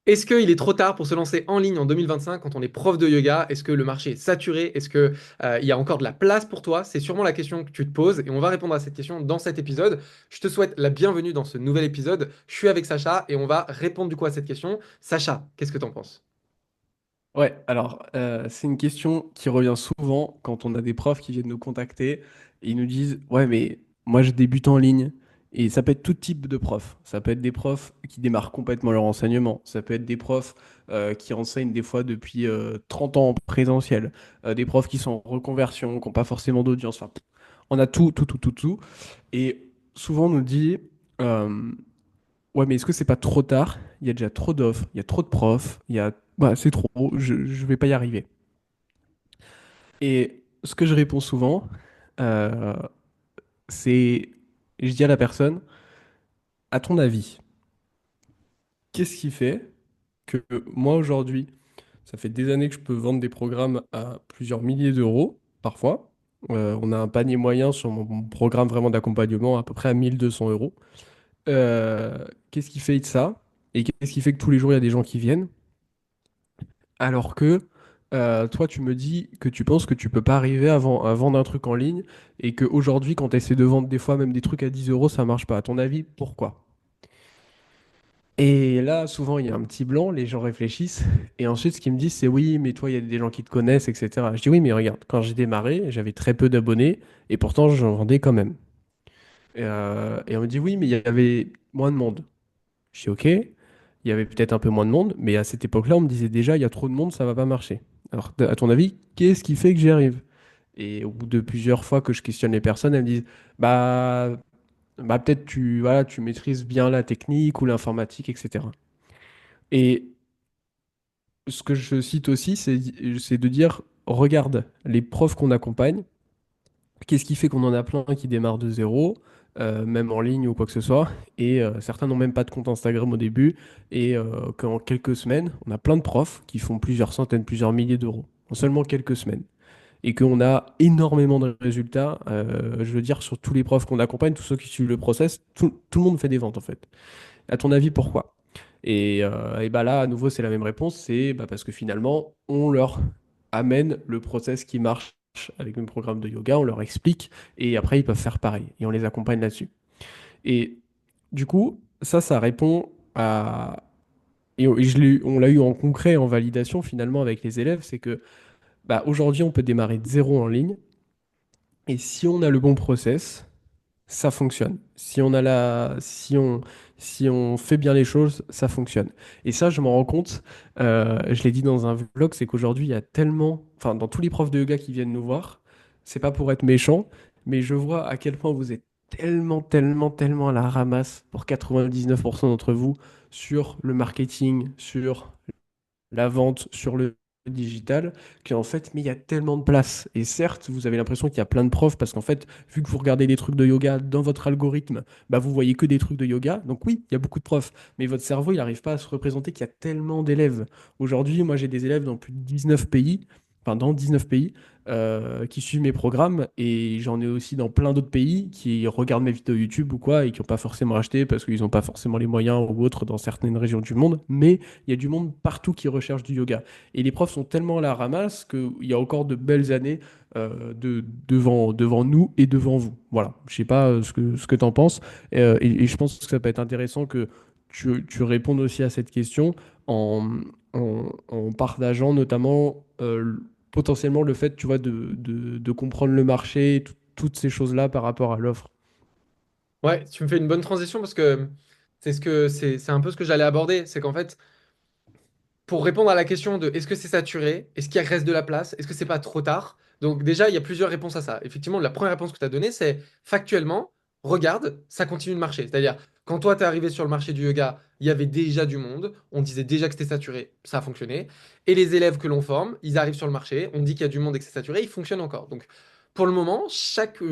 Est-ce qu'il est trop tard pour se lancer en ligne en 2025 quand on est prof de yoga? Est-ce que le marché est saturé? Est-ce que, il y a encore de la place pour toi? C'est sûrement la question que tu te poses et on va répondre à cette question dans cet épisode. Je te souhaite la bienvenue dans ce nouvel épisode. Je suis avec Sacha et on va répondre du coup à cette question. Sacha, qu'est-ce que t'en penses? Ouais, alors c'est une question qui revient souvent quand on a des profs qui viennent nous contacter et ils nous disent, ouais, mais moi je débute en ligne. Et ça peut être tout type de profs. Ça peut être des profs qui démarrent complètement leur enseignement. Ça peut être des profs qui enseignent des fois depuis 30 ans en présentiel. Des profs qui sont en reconversion, qui n'ont pas forcément d'audience. Enfin, on a tout, tout, tout, tout, tout. Et souvent on nous dit, euh, ouais, mais est-ce que c'est pas trop tard? Il y a déjà trop d'offres, il y a trop de profs, bah, c'est trop, je vais pas y arriver. Et ce que je réponds souvent, euh, c'est, je dis à la personne, à ton avis, qu'est-ce qui fait que moi aujourd'hui, ça fait des années que je peux vendre des programmes à plusieurs milliers d'euros parfois. On a un panier moyen sur mon programme vraiment d'accompagnement à peu près à 1 200 euros. Qu'est-ce qui fait ça? Et qu'est-ce qui fait que tous les jours il y a des gens qui viennent? Alors que toi, tu me dis que tu penses que tu peux pas arriver à vendre un truc en ligne et qu'aujourd'hui, quand tu essaies de vendre des fois même des trucs à 10 euros, ça marche pas. À ton avis, pourquoi? Et là, souvent, il y a un petit blanc, les gens réfléchissent. Et ensuite, ce qu'ils me disent, c'est oui, mais toi, il y a des gens qui te connaissent, etc. Je dis oui, mais regarde, quand j'ai démarré, j'avais très peu d'abonnés et pourtant, j'en vendais quand même. Et on me dit oui, mais il y avait moins de monde. Je dis OK, il y avait peut-être un peu moins de monde, mais à cette époque-là, on me disait déjà, il y a trop de monde, ça va pas marcher. Alors, à ton avis, qu'est-ce qui fait que j'y arrive? Et au bout de plusieurs fois que je questionne les personnes, elles me disent, bah, bah peut-être voilà, tu maîtrises bien la technique ou l'informatique, etc. Et ce que je cite aussi, c'est de dire, regarde les profs qu'on accompagne. Qu'est-ce qui fait qu'on en a plein qui démarrent de zéro, même en ligne ou quoi que ce soit, et certains n'ont même pas de compte Instagram au début, et qu'en quelques semaines, on a plein de profs qui font plusieurs centaines, plusieurs milliers d'euros, en seulement quelques semaines. Et qu'on a énormément de résultats, je veux dire, sur tous les profs qu'on accompagne, tous ceux qui suivent le process, tout le monde fait des ventes en fait. À ton avis, pourquoi? Et bah là, à nouveau, c'est la même réponse, c'est bah, parce que finalement, on leur amène le process qui marche avec le programme de yoga, on leur explique, et après, ils peuvent faire pareil, et on les accompagne là-dessus. Et du coup, ça répond à... Et on l'a eu en concret, en validation, finalement, avec les élèves, c'est que bah, aujourd'hui, on peut démarrer de zéro en ligne, et si on a le bon process, ça fonctionne. Si on fait bien les choses, ça fonctionne. Et ça, je m'en rends compte, je l'ai dit dans un vlog, c'est qu'aujourd'hui, il y a tellement, enfin, dans tous les profs de yoga qui viennent nous voir, c'est pas pour être méchant, mais je vois à quel point vous êtes tellement, tellement, tellement à la ramasse pour 99% d'entre vous sur le marketing, sur la vente sur le digital, qu'en fait, mais il y a tellement de place. Et certes, vous avez l'impression qu'il y a plein de profs, parce qu'en fait, vu que vous regardez des trucs de yoga dans votre algorithme, bah vous voyez que des trucs de yoga. Donc oui, il y a beaucoup de profs, mais votre cerveau, il n'arrive pas à se représenter qu'il y a tellement d'élèves. Aujourd'hui, moi, j'ai des élèves dans plus de 19 pays, enfin dans 19 pays, qui suivent mes programmes, et j'en ai aussi dans plein d'autres pays qui regardent mes vidéos YouTube ou quoi, et qui n'ont pas forcément acheté parce qu'ils n'ont pas forcément les moyens ou autres dans certaines régions du monde, mais il y a du monde partout qui recherche du yoga. Et les profs sont tellement à la ramasse qu'il y a encore de belles années devant nous et devant vous. Voilà. Je sais pas ce que tu en penses. Et je pense que ça peut être intéressant que tu répondes aussi à cette question en, en partageant notamment potentiellement le fait, tu vois, de comprendre le marché, toutes ces choses-là par rapport à l'offre. Ouais, tu me fais une bonne transition parce que c'est un peu ce que j'allais aborder. C'est qu'en fait, pour répondre à la question de est-ce que c'est saturé, est-ce qu'il reste de la place, est-ce que c'est pas trop tard? Donc déjà, il y a plusieurs réponses à ça. Effectivement, la première réponse que tu as donnée, c'est factuellement, regarde, ça continue de marcher. C'est-à-dire, quand toi, tu es arrivé sur le marché du yoga, il y avait déjà du monde, on disait déjà que c'était saturé, ça a fonctionné. Et les élèves que l'on forme, ils arrivent sur le marché, on dit qu'il y a du monde et que c'est saturé, ils fonctionnent encore. Donc pour le moment, chaque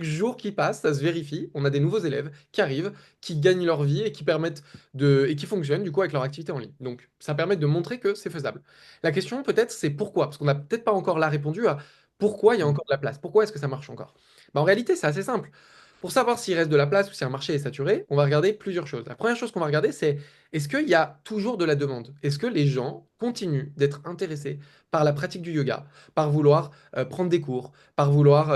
jour qui passe, ça se vérifie, on a des nouveaux élèves qui arrivent, qui gagnent leur vie et qui permettent et qui fonctionnent du coup avec leur activité en ligne. Donc ça permet de montrer que c'est faisable. La question peut-être c'est pourquoi, parce qu'on n'a peut-être pas encore là répondu à pourquoi il y a Mm. encore de la place, pourquoi est-ce que ça marche encore. Bah, en réalité c'est assez simple. Pour savoir s'il reste de la place ou si un marché est saturé, on va regarder plusieurs choses. La première chose qu'on va regarder, c'est est-ce qu'il y a toujours de la demande? Est-ce que les gens continuent d'être intéressés par la pratique du yoga, par vouloir prendre des cours, par vouloir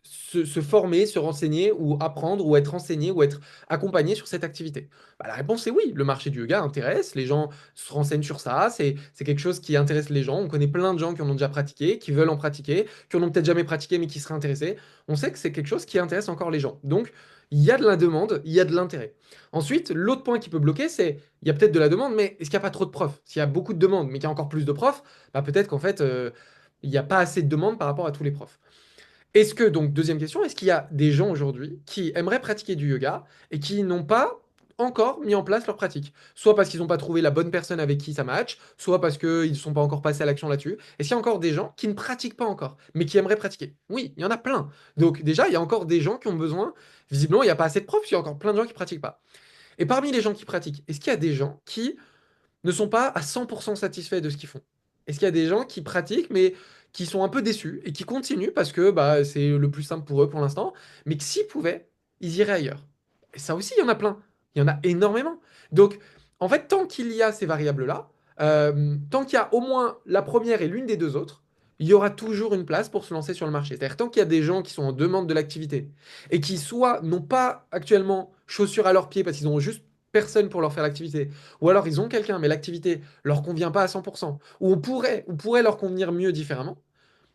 se former, se renseigner ou apprendre ou être enseigné ou être accompagné sur cette activité? Bah, la réponse est oui. Le marché du yoga intéresse, les gens se renseignent sur ça, c'est quelque chose qui intéresse les gens. On connaît plein de gens qui en ont déjà pratiqué, qui veulent en pratiquer, qui en ont peut-être jamais pratiqué mais qui seraient intéressés. On sait que c'est quelque chose qui intéresse encore les gens. Donc, il y a de la demande, il y a de l'intérêt. Ensuite, l'autre point qui peut bloquer, c'est il y a peut-être de la demande, mais est-ce qu'il n'y a pas trop de profs? S'il y a beaucoup de demandes, mais qu'il y a encore plus de profs, bah peut-être qu'en fait, il n'y a pas assez de demandes par rapport à tous les profs. Est-ce que, donc, deuxième question, est-ce qu'il y a des gens aujourd'hui qui aimeraient pratiquer du yoga et qui n'ont pas encore mis en place leur pratique? Soit parce qu'ils n'ont pas trouvé la bonne personne avec qui ça match, soit parce qu'ils ne sont pas encore passés à l'action là-dessus. Est-ce qu'il y a encore des gens qui ne pratiquent pas encore, mais qui aimeraient pratiquer? Oui, il y en a plein. Donc déjà, il y a encore des gens qui ont besoin. Visiblement, il n'y a pas assez de profs, il y a encore plein de gens qui ne pratiquent pas. Et parmi les gens qui pratiquent, est-ce qu'il y a des gens qui ne sont pas à 100% satisfaits de ce qu'ils font? Est-ce qu'il y a des gens qui pratiquent, mais qui sont un peu déçus et qui continuent parce que bah, c'est le plus simple pour eux pour l'instant, mais que s'ils pouvaient, ils iraient ailleurs? Et ça aussi, il y en a plein. Il y en a énormément. Donc, en fait, tant qu'il y a ces variables-là, tant qu'il y a au moins la première et l'une des deux autres, il y aura toujours une place pour se lancer sur le marché. C'est-à-dire, tant qu'il y a des gens qui sont en demande de l'activité et qui soit n'ont pas actuellement chaussures à leurs pieds parce qu'ils ont juste personne pour leur faire l'activité, ou alors ils ont quelqu'un, mais l'activité leur convient pas à 100%, ou on pourrait leur convenir mieux différemment,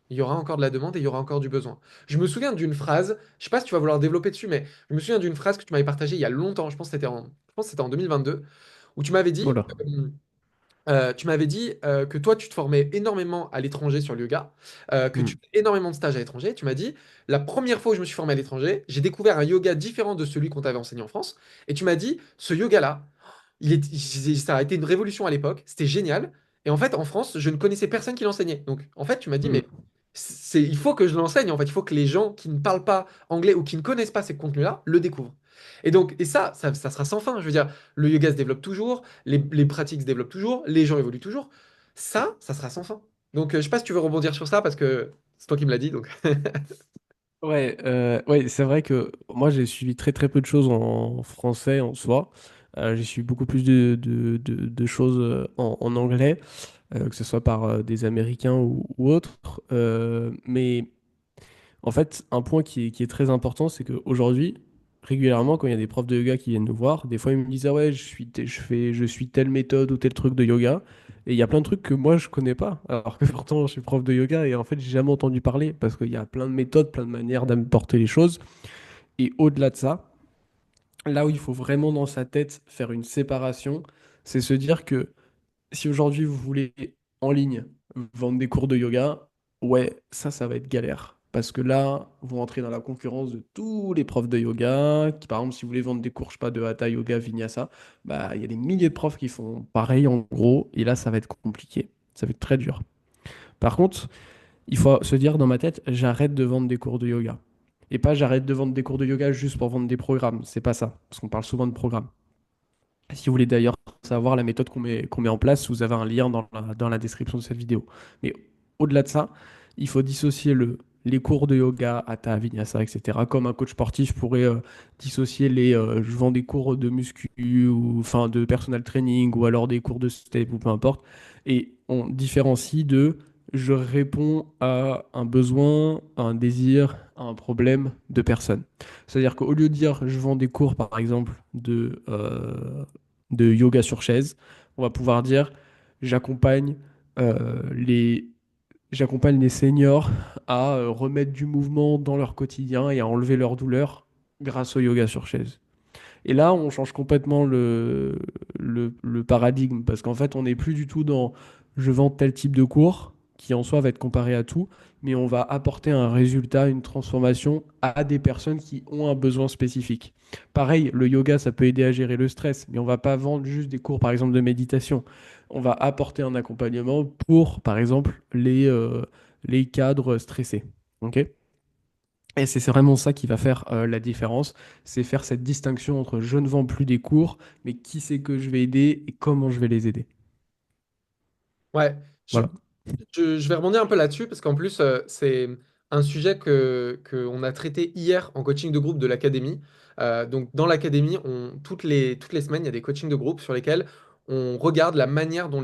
il y aura encore de la demande et il y aura encore du besoin. Je me souviens d'une phrase, je sais pas si tu vas vouloir développer dessus, mais je me souviens d'une phrase que tu m'avais partagée il y a longtemps, je pense que c'était en 2022, où Voilà. tu m'avais dit que toi, tu te formais énormément à l'étranger sur le yoga, que tu Hmm. fais énormément de stages à l'étranger. Tu m'as dit, la première fois où je me suis formé à l'étranger, j'ai découvert un yoga différent de celui qu'on t'avait enseigné en France. Et tu m'as dit, ce yoga-là, ça a été une révolution à l'époque, c'était génial. Et en fait, en France, je ne connaissais personne qui l'enseignait. Donc, en fait, tu m'as dit, Hmm. mais il faut que je l'enseigne. En fait, il faut que les gens qui ne parlent pas anglais ou qui ne connaissent pas ces contenus-là le découvrent. Et donc, et ça sera sans fin. Je veux dire, le yoga se développe toujours, les pratiques se développent toujours, les gens évoluent toujours. Ça sera sans fin. Donc, je sais pas si tu veux rebondir sur ça parce que c'est toi qui me l'as dit. Donc, Ouais, ouais, c'est vrai que moi j'ai suivi très très peu de choses en français en soi. J'ai suivi beaucoup plus de choses en anglais, que ce soit par des Américains ou autres. Mais en fait, un point qui est très important, c'est qu'aujourd'hui, régulièrement, quand il y a des profs de yoga qui viennent nous voir, des fois ils me disent, ah ouais, je suis telle méthode ou tel truc de yoga. Et il y a plein de trucs que moi je connais pas, alors que pourtant je suis prof de yoga et en fait j'ai jamais entendu parler parce qu'il y a plein de méthodes, plein de manières d'apporter les choses. Et au-delà de ça, là où il faut vraiment dans sa tête faire une séparation, c'est se dire que si aujourd'hui vous voulez en ligne vendre des cours de yoga, ouais, ça va être galère. Parce que là, vous rentrez dans la concurrence de tous les profs de yoga, qui par exemple, si vous voulez vendre des cours, je sais pas, de Hatha Yoga, Vinyasa, bah, il y a des milliers de profs qui font pareil en gros, et là, ça va être compliqué. Ça va être très dur. Par contre, il faut se dire dans ma tête, j'arrête de vendre des cours de yoga. Et pas j'arrête de vendre des cours de yoga juste pour vendre des programmes. C'est pas ça. Parce qu'on parle souvent de programmes. Si vous voulez d'ailleurs savoir la méthode qu'on met en place, vous avez un lien dans la description de cette vidéo. Mais au-delà de ça, il faut dissocier les cours de yoga, hatha, vinyasa, etc. Comme un coach sportif pourrait dissocier je vends des cours de muscu ou enfin de personal training ou alors des cours de step ou peu importe. Et on différencie de je réponds à un besoin, à un désir, à un problème de personne. C'est-à-dire qu'au lieu de dire je vends des cours, par exemple, de yoga sur chaise, on va pouvoir dire j'accompagne euh, les, j'accompagne les seniors à remettre du mouvement dans leur quotidien et à enlever leur douleur grâce au yoga sur chaise. Et là, on change complètement le paradigme parce qu'en fait, on n'est plus du tout dans je vends tel type de cours qui en soi va être comparé à tout, mais on va apporter un résultat, une transformation à des personnes qui ont un besoin spécifique. Pareil, le yoga, ça peut aider à gérer le stress, mais on va pas vendre juste des cours, par exemple, de méditation. On va apporter un accompagnement pour, par exemple, les cadres stressés. OK? Et c'est vraiment ça qui va faire la différence, c'est faire cette distinction entre je ne vends plus des cours, mais qui c'est que je vais aider et comment je vais les aider. ouais, je, Voilà. je vais rebondir un peu là-dessus parce qu'en plus, c'est un sujet que on a traité hier en coaching de groupe de l'académie. Donc, dans l'académie, toutes les semaines, il y a des coachings de groupe sur lesquels on regarde la manière dont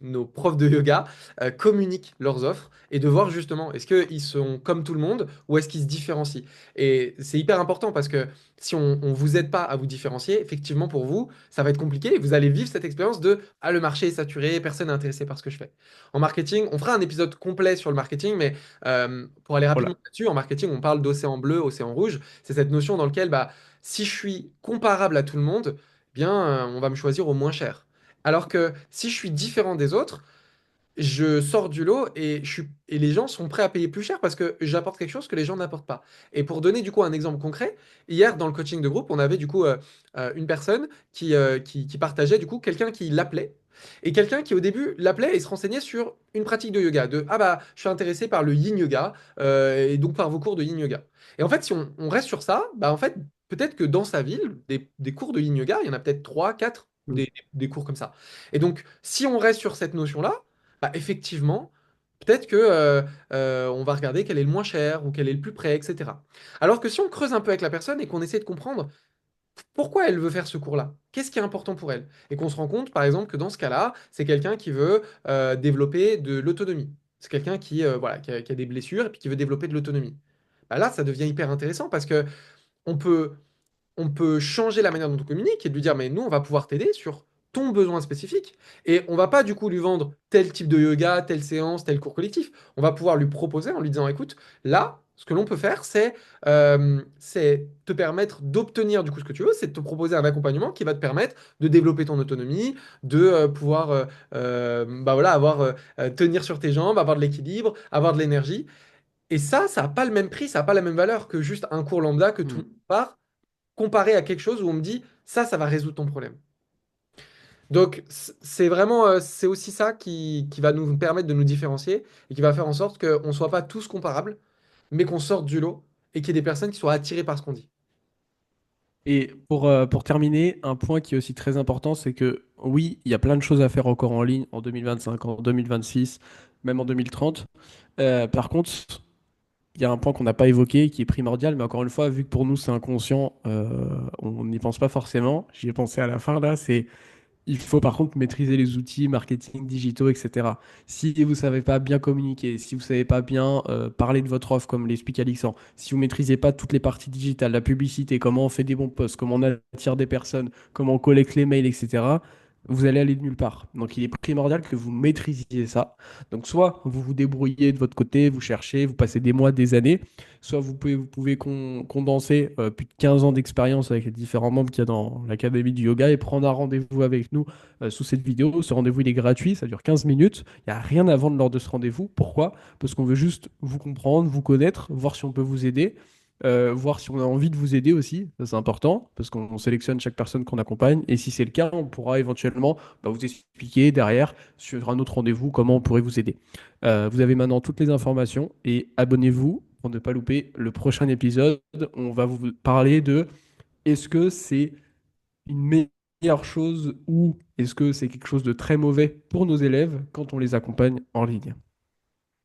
nos profs de yoga communiquent leurs offres et de voir justement, est-ce qu'ils sont comme tout le monde ou est-ce qu'ils se différencient? Et c'est hyper important parce que si on vous aide pas à vous différencier, effectivement, pour vous, ça va être compliqué et vous allez vivre cette expérience de ah, le marché est saturé, personne n'est intéressé par ce que je fais. En marketing, on fera un épisode complet sur le marketing, mais pour aller rapidement Voilà. là-dessus, en marketing, on parle d'océan bleu, océan rouge. C'est cette notion dans laquelle, bah, si je suis comparable à tout le monde, bien, on va me choisir au moins cher. Alors que si je suis différent des autres, je sors du lot et les gens sont prêts à payer plus cher parce que j'apporte quelque chose que les gens n'apportent pas. Et pour donner du coup un exemple concret, hier dans le coaching de groupe, on avait du coup une personne qui partageait du coup quelqu'un qui l'appelait et quelqu'un qui au début l'appelait et se renseignait sur une pratique de yoga, de ah bah je suis intéressé par le yin yoga et donc par vos cours de yin yoga. Et en fait si on reste sur ça, bah en fait peut-être que dans sa ville, des cours de yin yoga, il y en a peut-être 3, 4, Mm. des cours comme ça. Et donc si on reste sur cette notion-là, bah, effectivement, peut-être que on va regarder quel est le moins cher ou quel est le plus près, etc. Alors que si on creuse un peu avec la personne et qu'on essaie de comprendre pourquoi elle veut faire ce cours-là, qu'est-ce qui est important pour elle, et qu'on se rend compte, par exemple, que dans ce cas-là, c'est quelqu'un qui veut développer de l'autonomie. C'est quelqu'un qui, voilà, qui a des blessures et puis qui veut développer de l'autonomie. Bah là, ça devient hyper intéressant parce que on peut on peut changer la manière dont on communique et de lui dire, mais nous, on va pouvoir t'aider sur ton besoin spécifique. Et on va pas du coup lui vendre tel type de yoga, telle séance, tel cours collectif. On va pouvoir lui proposer en lui disant, écoute, là, ce que l'on peut faire, c'est te permettre d'obtenir du coup ce que tu veux, c'est de te proposer un accompagnement qui va te permettre de développer ton autonomie, de pouvoir bah voilà, tenir sur tes jambes, avoir de l'équilibre, avoir de l'énergie. Et ça n'a pas le même prix, ça n'a pas la même valeur que juste un cours lambda que tout le Mm. monde part comparé à quelque chose où on me dit ça va résoudre ton problème. Donc c'est vraiment, c'est aussi ça qui va nous permettre de nous différencier et qui va faire en sorte qu'on ne soit pas tous comparables, mais qu'on sorte du lot et qu'il y ait des personnes qui soient attirées par ce qu'on dit. Et pour terminer, un point qui est aussi très important, c'est que oui, il y a plein de choses à faire encore en ligne en 2025, en 2026, même en 2030. Par contre, il y a un point qu'on n'a pas évoqué, qui est primordial, mais encore une fois, vu que pour nous c'est inconscient, on n'y pense pas forcément. J'y ai pensé à la fin là, c'est il faut par contre maîtriser les outils marketing digitaux, etc. Si vous ne savez pas bien communiquer, si vous ne savez pas bien parler de votre offre, comme l'explique Alexandre, si vous ne maîtrisez pas toutes les parties digitales, la publicité, comment on fait des bons posts, comment on attire des personnes, comment on collecte les mails, etc., vous allez aller de nulle part. Donc il est primordial que vous maîtrisiez ça. Donc soit vous vous débrouillez de votre côté, vous cherchez, vous passez des mois, des années, soit vous pouvez condenser plus de 15 ans d'expérience avec les différents membres qu'il y a dans l'Académie du yoga et prendre un rendez-vous avec nous sous cette vidéo. Ce rendez-vous, il est gratuit, ça dure 15 minutes. Il n'y a rien à vendre lors de ce rendez-vous. Pourquoi? Parce qu'on veut juste vous comprendre, vous connaître, voir si on peut vous aider. Voir si on a envie de vous aider aussi, ça c'est important, parce qu'on sélectionne chaque personne qu'on accompagne, et si c'est le cas, on pourra éventuellement vous expliquer derrière, sur un autre rendez-vous, comment on pourrait vous aider. Vous avez maintenant toutes les informations, et abonnez-vous pour ne pas louper le prochain épisode. On va vous parler de est-ce que c'est une meilleure chose ou est-ce que c'est quelque chose de très mauvais pour nos élèves quand on les accompagne en ligne.